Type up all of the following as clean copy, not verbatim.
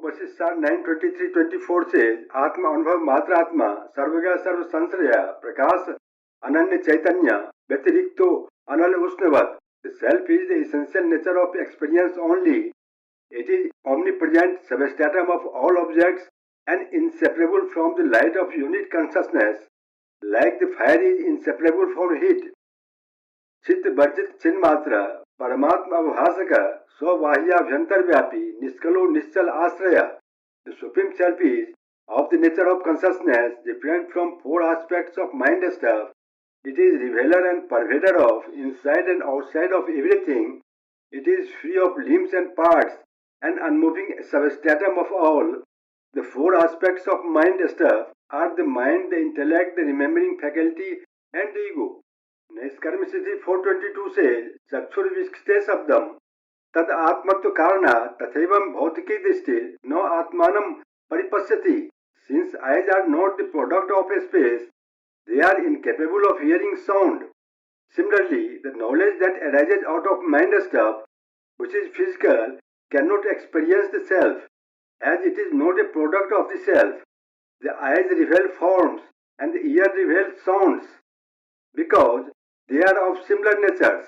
Vashishtha 9:23-24 says, Atma Anubhav Matra Atma Sarvaga Sarva Sansraya Prakash Ananya Chaitanya Vyatirikto Anal Usnavat. The self is the essential nature of experience only. It is omnipresent substratum of all objects and inseparable from the light of unit consciousness, like the fire is inseparable from heat. चित्त वर्जित चिन्ह मात्र परमात्मा अवभाषक स्वबाह्याभ्यंतर व्यापी निष्कलो निश्चल आश्रय. The supreme self is of the nature of consciousness, different from four aspects of mind stuff. It is revealer and pervader of inside and outside of everything. It is free of limbs and parts, and unmoving substratum of all. The four aspects of mind stuff are the mind, the intellect, the remembering faculty, and the ego. नैष्कर्म्य सिद्धि 422 से चक्षुर्विष्टे शब्दम तद आत्मत्व कारणा तथैवं भौतिकी दृष्टि न आत्मानं परिपश्यति. Since eyes are not the product of a space, they are incapable of hearing sound. Similarly, the knowledge that arises out of mind stuff, which is physical, cannot experience the self, as it is not a product of the self. The eyes reveal forms and the ear reveals sounds, because they are of similar natures.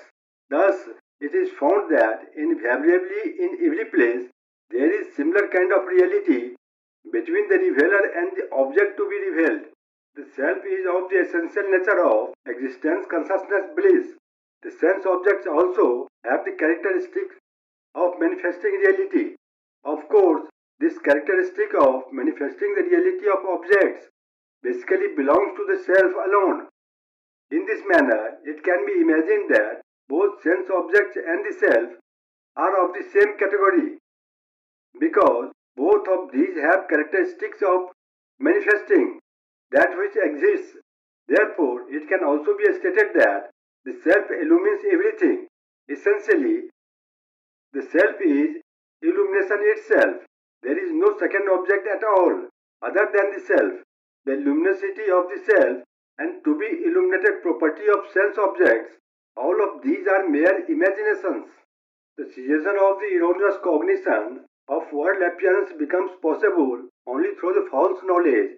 Thus, it is found that invariably in every place there is similar kind of reality between the revealer and the object to be revealed. The self is of the essential nature of existence, consciousness, bliss. The sense objects also have the characteristic of manifesting reality. Of course, this characteristic of manifesting the reality of objects basically belongs to the self alone. In this manner, it can be imagined that both sense objects and the self are of the same category, because both of these have characteristics of manifesting that which exists. Therefore, it can also be stated that the self illumines everything. Essentially, the self is illumination itself. There is no second object at all other than the self. The luminosity of the self and to be illuminated property of sense objects, all of these are mere imaginations. The cessation of the erroneous cognition of world appearance becomes possible only through the false knowledge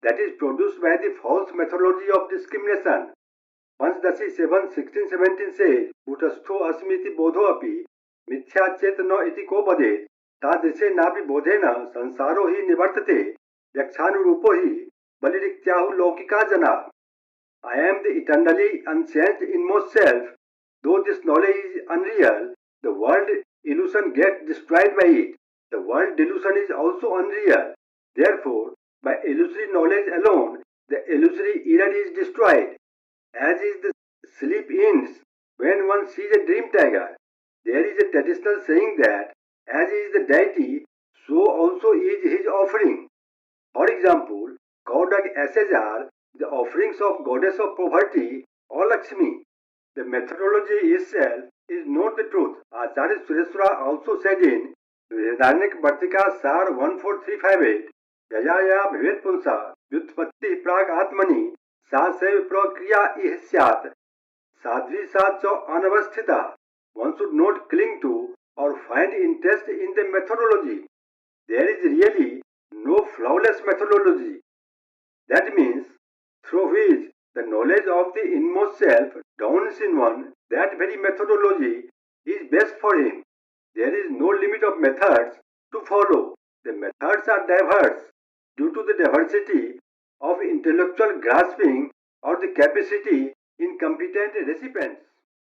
that is produced by the false methodology of discrimination. Panchdashi 7:16-17 says, Kutastho asmiti bodho api mithya chetano iti ko bade tadrishe napi bodhena sansaro hi nivartate yakshanurupo hi balirikyahu lokika jana. I am the eternally unchanged inmost self. Though this knowledge is unreal, the world illusion gets destroyed by it. The world delusion is also unreal. Therefore, by illusory knowledge alone, the illusory error is destroyed. As is the sleep ends when one sees a dream tiger. There is a traditional saying that, as is the deity, so also is his offering. For example, cow dung ashes are the offerings of goddess of poverty or Lakshmi. The methodology itself is not the truth. Acharya Sureshwara also said in Vedarnik Bhartika Sar 14358, Yaya Bhavet Punsa Vyutpatti Prag Atmani Sa Sev Prakriya Ihsyat Sadvi Satcho Anavasthita. One should not cling to or find interest in the methodology. There is really no flawless methodology. That means through which the knowledge of the inmost self dawns in one, that very methodology is best for him. There is no limit of methods to follow. The methods are diverse due to the diversity of intellectual grasping or the capacity in competent recipients.